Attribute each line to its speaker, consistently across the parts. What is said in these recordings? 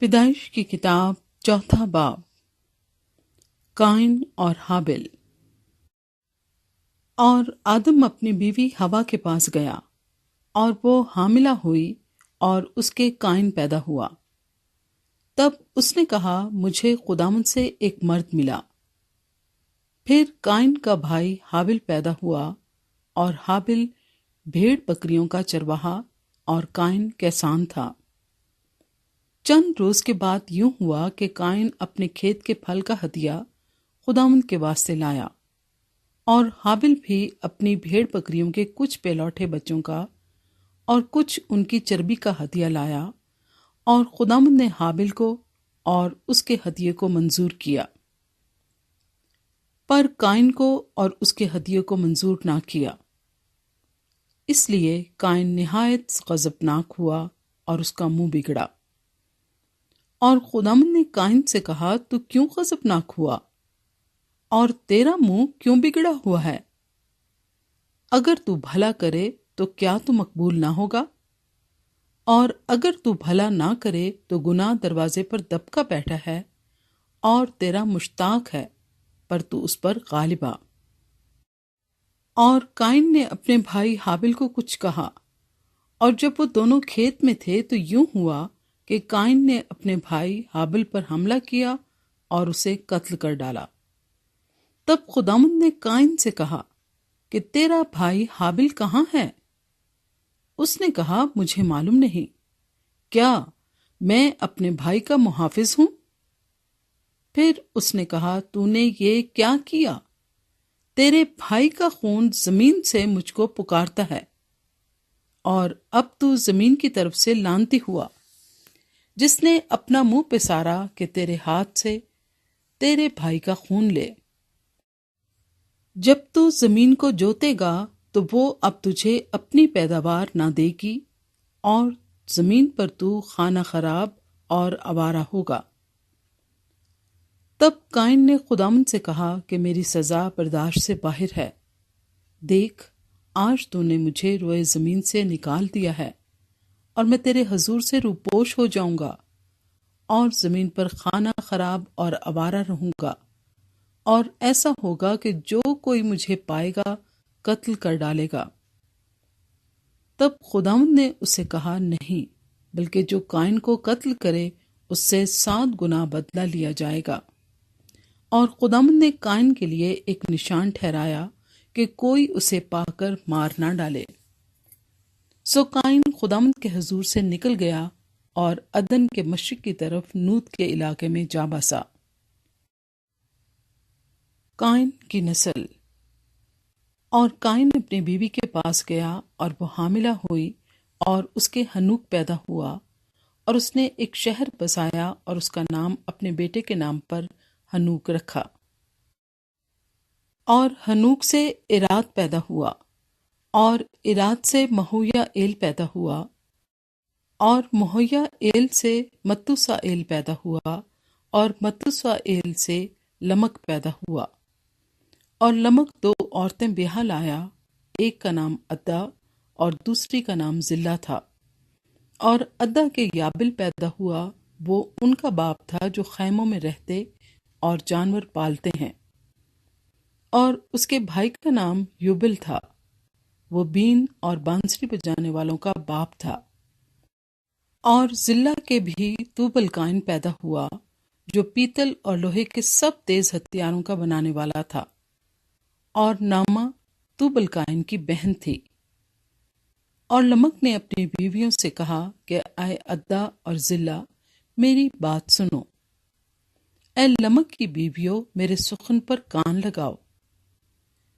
Speaker 1: پیدائش کی کتاب چوتھا باب قائن اور حابل۔ اور آدم اپنی بیوی ہوا کے پاس گیا اور وہ حاملہ ہوئی اور اس کے قائن پیدا ہوا۔ تب اس نے کہا مجھے خداوند سے ایک مرد ملا۔ پھر قائن کا بھائی حابل پیدا ہوا اور حابل بھیڑ بکریوں کا چرواہا اور قائن کسان تھا۔ چند روز کے بعد یوں ہوا کہ قائن اپنے کھیت کے پھل کا ہدیہ خداوند کے واسطے لایا، اور حابل بھی اپنی بھیڑ بکریوں کے کچھ پہلوٹے بچوں کا اور کچھ ان کی چربی کا ہدیہ لایا، اور خداوند نے حابل کو اور اس کے ہدیے کو منظور کیا، پر قائن کو اور اس کے ہدیے کو منظور نہ کیا۔ اس لیے قائن نہایت غضبناک ہوا اور اس کا منہ بگڑا۔ اور خداوند نے قائن سے کہا تو کیوں غضبناک ہوا اور تیرا منہ کیوں بگڑا ہوا ہے؟ اگر تو بھلا کرے تو کیا تو مقبول نہ ہوگا؟ اور اگر تو بھلا نہ کرے تو گناہ دروازے پر دبکا بیٹھا ہے اور تیرا مشتاق ہے، پر تو اس پر غالب آ۔ اور قائن نے اپنے بھائی حابل کو کچھ کہا، اور جب وہ دونوں کھیت میں تھے تو یوں ہوا کہ قائن نے اپنے بھائی حابل پر حملہ کیا اور اسے قتل کر ڈالا۔ تب خداوند نے قائن سے کہا کہ تیرا بھائی حابل کہاں ہے؟ اس نے کہا مجھے معلوم نہیں، کیا میں اپنے بھائی کا محافظ ہوں؟ پھر اس نے کہا تو نے یہ کیا کیا؟ تیرے بھائی کا خون زمین سے مجھ کو پکارتا ہے، اور اب تو زمین کی طرف سے لعنتی ہوا جس نے اپنا منہ پسارا کہ تیرے ہاتھ سے تیرے بھائی کا خون لے۔ جب تو زمین کو جوتے گا تو وہ اب تجھے اپنی پیداوار نہ دے گی، اور زمین پر تو خانہ خراب اور آوارہ ہوگا۔ تب قائن نے خداوند سے کہا کہ میری سزا برداشت سے باہر ہے۔ دیکھ، آج تو نے مجھے روئے زمین سے نکال دیا ہے، اور میں تیرے حضور سے روپوش ہو جاؤں گا، اور زمین پر خانہ خراب اور آوارہ رہوں گا، اور ایسا ہوگا کہ جو کوئی مجھے پائے گا قتل کر ڈالے گا۔ تب خداوند نے اسے کہا نہیں، بلکہ جو قائن کو قتل کرے اس سے 7 گنا بدلہ لیا جائے گا۔ اور خداوند نے قائن کے لیے ایک نشان ٹھہرایا کہ کوئی اسے پا کر مار نہ ڈالے۔ سو قائن خداوند کے حضور سے نکل گیا اور عدن کے مشرق کی طرف نوت کے علاقے میں جا بسا۔ قائن کی نسل۔ اور قائن اپنی بیوی کے پاس گیا اور وہ حاملہ ہوئی اور اس کے ہنوک پیدا ہوا، اور اس نے ایک شہر بسایا اور اس کا نام اپنے بیٹے کے نام پر ہنوک رکھا۔ اور ہنوک سے اراد پیدا ہوا، اور اراد سے مہویا ایل پیدا ہوا، اور مہویا ایل سے متوسا ایل پیدا ہوا، اور متوسا ایل سے لمک پیدا ہوا۔ اور لمک 2 عورتیں بیاہ لایا، ایک کا نام ادا اور دوسری کا نام زلہ تھا۔ اور ادا کے یابل پیدا ہوا، وہ ان کا باپ تھا جو خیموں میں رہتے اور جانور پالتے ہیں۔ اور اس کے بھائی کا نام یوبل تھا، وہ بین اور بانسری بجانے والوں کا باپ تھا۔ اور زلہ کے بھی توبل قائن پیدا ہوا، جو پیتل اور لوہے کے سب تیز ہتھیاروں کا بنانے والا تھا۔ اور نامہ توبل قائن کی بہن تھی۔ اور لمک نے اپنی بیویوں سے کہا کہ اے ادا اور زلہ، میری بات سنو۔ اے لمک کی بیویوں، میرے سخن پر کان لگاؤ۔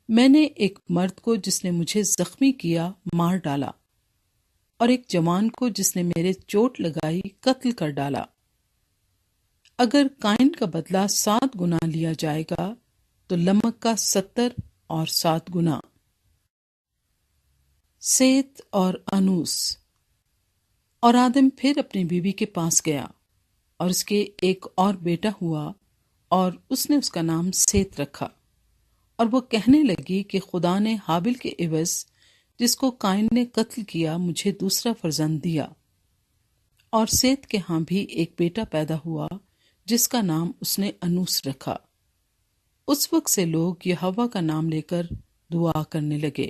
Speaker 1: میں نے ایک مرد کو جس نے مجھے زخمی کیا مار ڈالا، اور ایک جوان کو جس نے میرے چوٹ لگائی قتل کر ڈالا۔ اگر قائن کا بدلہ 7 گنا لیا جائے گا تو لمک کا 70 اور 7 گنا۔ سیت اور انوس۔ اور آدم پھر اپنی بیوی کے پاس گیا، اور اس کے ایک اور بیٹا ہوا، اور اس نے اس کا نام سیت رکھا۔ اور وہ کہنے لگی کہ خدا نے حابل کے عوض جس کو قائن نے قتل کیا مجھے دوسرا فرزند دیا۔ اور سیت کے ہاں بھی ایک بیٹا پیدا ہوا جس کا نام اس نے انوس رکھا۔ اس وقت سے لوگ یہوہ کا نام لے کر دعا کرنے لگے۔